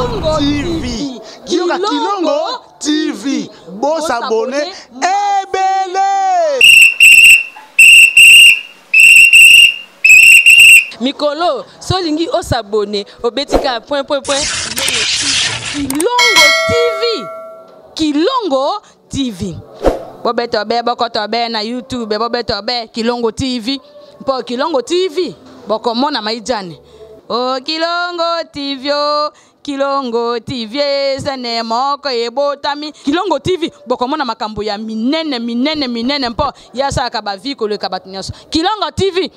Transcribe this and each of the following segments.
Kilongo TV. Kilongo TV. Bon s'abonner. Ebele. Mikolo, solingi o s'abonner. Obetika point. Kilongo TV. Kilongo TV. Bobetobe bokotobe na YouTube. Bobetobe Kilongo TV. Po Kilongo TV. Bokomona maijane. Oh Kilongo TV. Kilongo TV. Sene moko ebotami. Kilongo TV. Bokomona makambo ya minene. Po yasa akabaviko le kabatunyoso. Kilongo TV.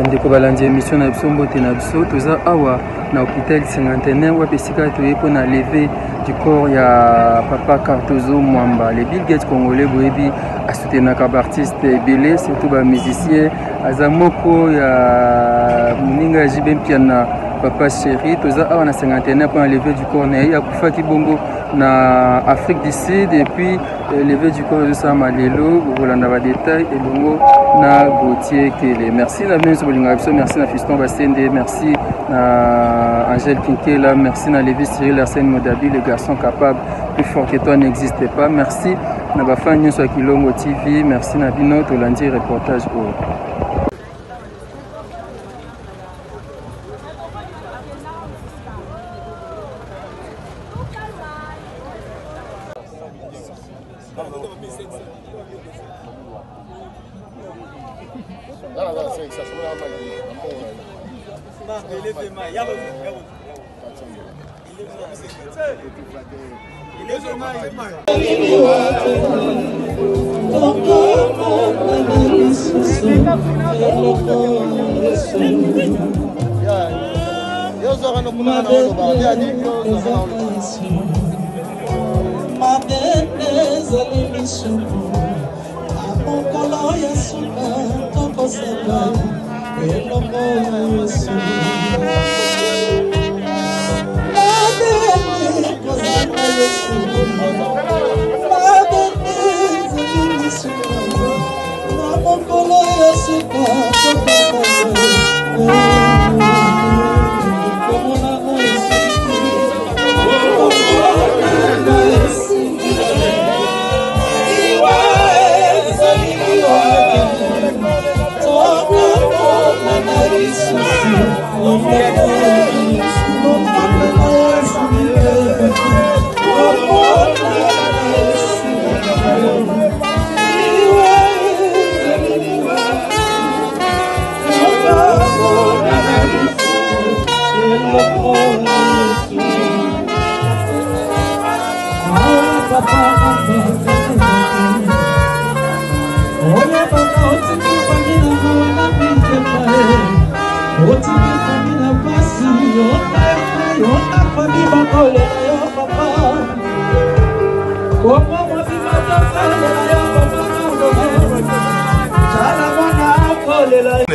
Ndeko balandi émission na biso mbote na biso toza awa na hôpital cinquantenaire wa pesika toye po na lever du corps ya papa Cardozo Mwamba le Bill Gates congolais boyebi asoutenaka ba artiste ebele surtout ba musicien azamoko ya muninga jibe mpiana papa chéri toza awa na cinquantenaire po na lever du corps na ya kufaki bongo na Afrique du Sud et puis lever du corps de ça malelo bolanda ba détail et bongo na Gauthier Kele. Merci na bien merci na Fiston Basende, merci na Angèle Kinkela, merci na Lévis Cyril Arsène Modabi, le garçon capable, plus fort que toi n'existe pas. Merci na Bafan News à Kilongo TV, merci na Bino Tolandi reportage au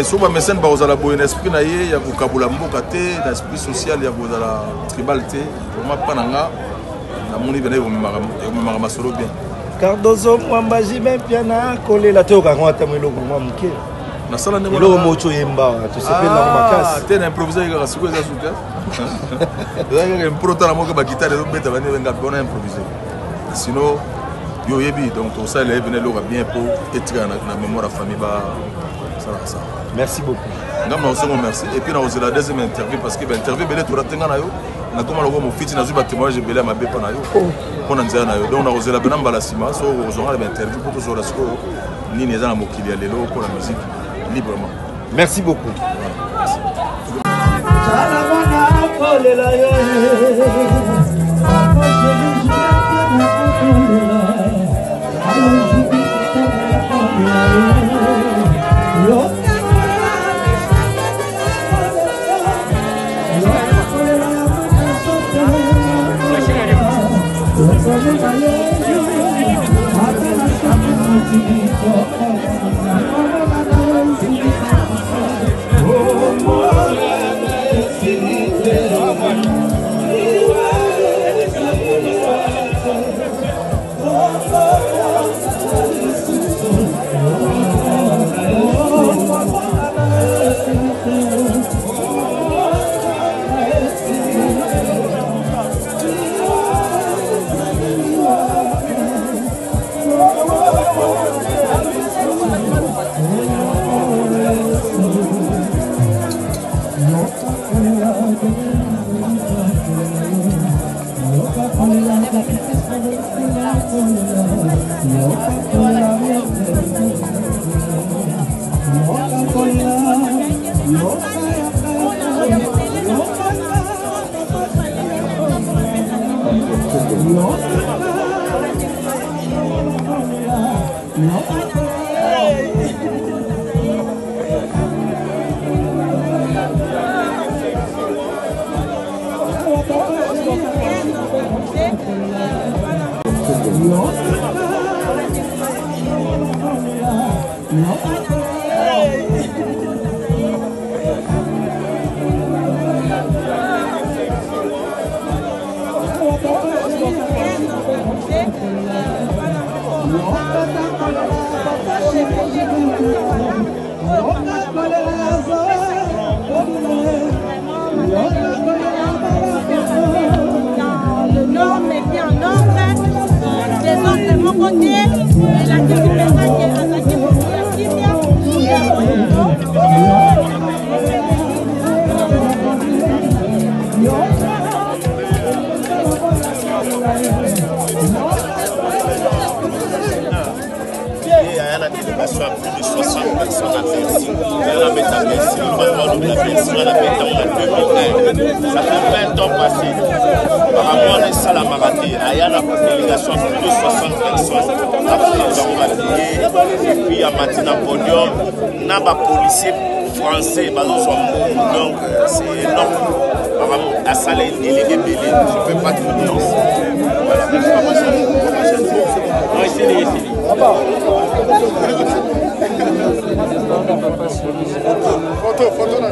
soba mesene ba ozala boye na esprit na ye ya kokabula mboka te na esprit social ya kozala tribal te vraiment pa nanga na moni bena yomemaka masolo bien Cardozo Mwamba jibe piana kolela te okangata mweloko mwa muke nasala ndenge eloko mocho yemba to sependa ko makasi te na improviser ka siko eza souter donc improta na moka ba guitare zo beta bane benga bona improviser sinon yo yebi donc to ça le venir lo bien pour étira na mémoire de famille ba ça. Merci beaucoup. Merci. Et puis, nous avons la deuxième interview parce que l'interview, elle est tout le temps. Nous avons mon fils, nous avons témoigné de Bela Mabé Panayo. On a dit donc nous avons la benam balasima, so nous avons l'interview pour tous les rasco, ni les gens qui viennent là pour la musique librement. Merci beaucoup. Le nord met bien en ordre, les autres de mon côté, et la petite personne qui est attaquée pour la Kibia, Il y a une délégation à plus de 60 personnes à Bercy. Il y a la bête à Bercy, le patron de la Bercy, la bête en 2001. Ça fait 20 ans passés. Apparemment, on est ça la marathée. Il y a une délégation à plus de 60 personnes. Après, on va payer. Et puis, il y a Martina Podium. Il y a des policiers français. Donc, c'est énorme. Apparemment, la salle est déléguée belée. Je ne fais pas de nuance. Voilà, merci pas photo là.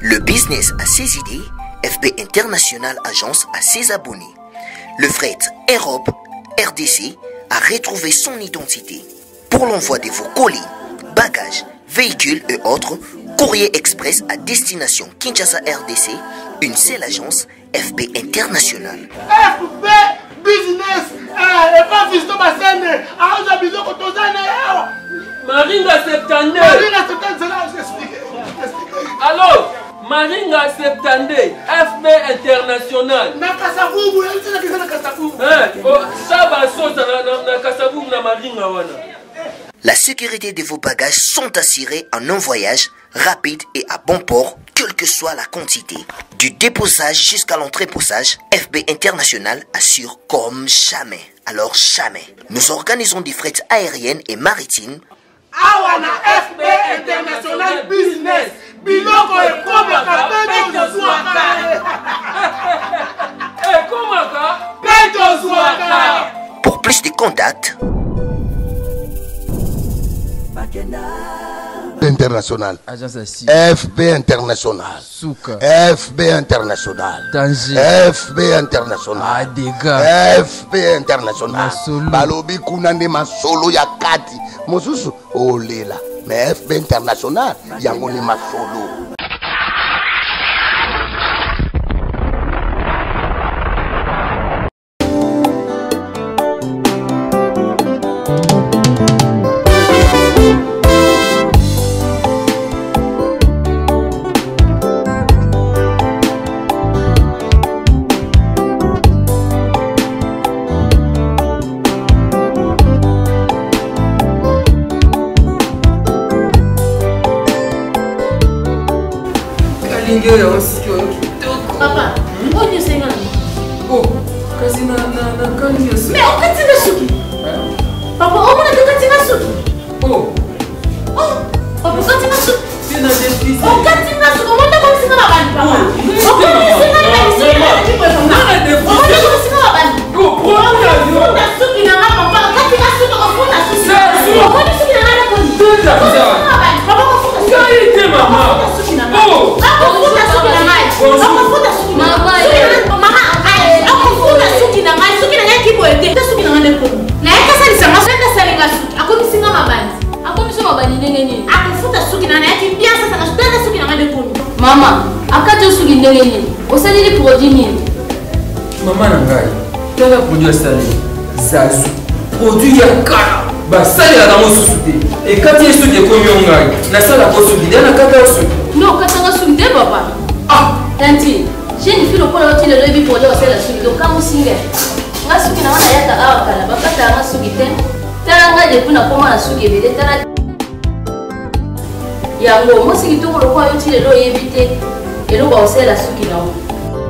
Le business a ses idées, FB International Agence a ses abonnés. Le fret Europe, RDC, a retrouvé son identité. Pour l'envoi de vos colis, bagages, véhicules et autres, courrier express à destination Kinshasa RDC, une seule agence, FB International. FB Business, Maringa 72. Maringa 72, c'est là où j'explique. Alors, Maringa 72, FB International. Na Kasavubu, elle dit que c'est na Kasavubu. Ça va sauter na Kasavubu na Maringa wana. La sécurité de vos bagages sont assurées en un voyage rapide et à bon port, quelle que soit la quantité. Du déposage jusqu'à l'entreposage, FB International assure comme jamais. Alors jamais. Nous organisons des frettes aériennes et maritimes. Awana FB International Business. Biloko et Komaka, Peto Zouaka. Peto Zouaka. Pour plus de contacts, International. FB International. Souka. FB International. Danger. FB International. Dégâts. FB International. Masolo. Balobi kunande masolo ya kati. Mosusu olela. Mais FB International yango ni masolo. Papa, où est-ce que oh, kasi na kani mais on continue suki. Papa, on va continuer suki. Oh, Papa, continue suki. c'est na défi. On continue suki. On va comme si on avait papa. On continue suki. On Mama, akati osuki ndenge nini? Osali li produit nini? Maman nangai, tala produit sali. Zazu. Produit ya kala. Ba sali la dans susuté. Et quand il est de komi ngai, na sala ko suki, na kata osuki. Non, katanga suki de papa. Ah, tanti. J'ai une fille au point où il est pour le faire suki. Donc quand vous singer, nga suki na wana yaka awa kala, bakata nga suki te. Tala nga de kuna koma na suki bele tala.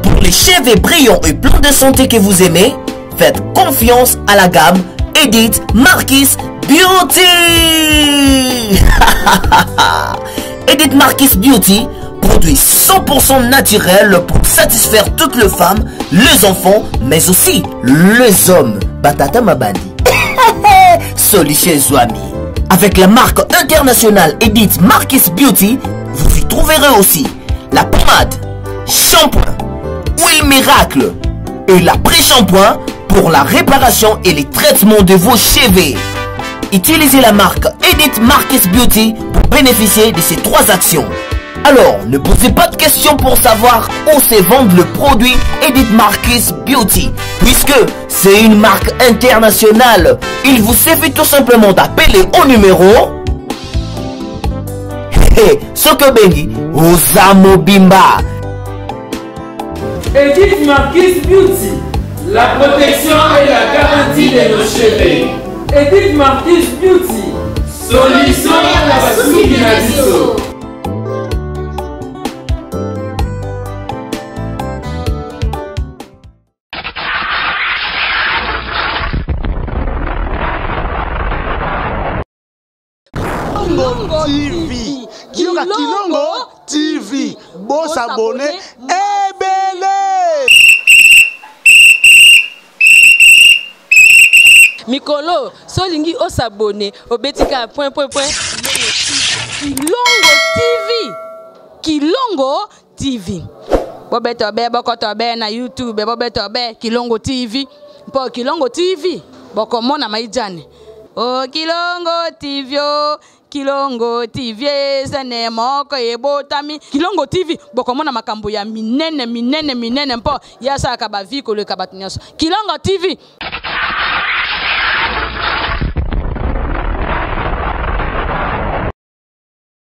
Pour les cheveux brillants et pleins de santé que vous aimez, faites confiance à la gamme Edith Marquis Beauty. Edith Marquis Beauty, produit 100% naturel pour satisfaire toutes les femmes, les enfants, mais aussi les hommes. Batata Mabandi. Solichez Zouami. Avec la marque internationale Edith Marquis Beauty, vous y trouverez aussi la pommade, shampoing, huile miracle et l'après-shampoing pour la réparation et les traitements de vos cheveux. Utilisez la marque Edith Marquis Beauty pour bénéficier de ces 3 actions. Alors, ne posez pas de questions pour savoir où se vend le produit Edith Marquis Beauty, puisque c'est une marque internationale. Il vous suffit tout simplement d'appeler au numéro Sokobengi Osamo Bimba. Edith Marquis Beauty, la protection et la garantie de nos cheveux. Edith Marquis Beauty, solution à la suki na biso. TV. Kilongo TV. Bon s'abonner. Ebele. Mikolo, solingi o s'abonner. Obetika point. Kilongo TV. Kilongo TV. Bobeto be bokoto be na YouTube. Bobeto be Kilongo TV. Po Kilongo TV. Bokomona maijane. Oh Kilongo TV. Kilongo TV sene moko ebotami Kilongo TV bokomona makambo ya minene mpo yasa ka baviko le kabatunyoso Kilongo TV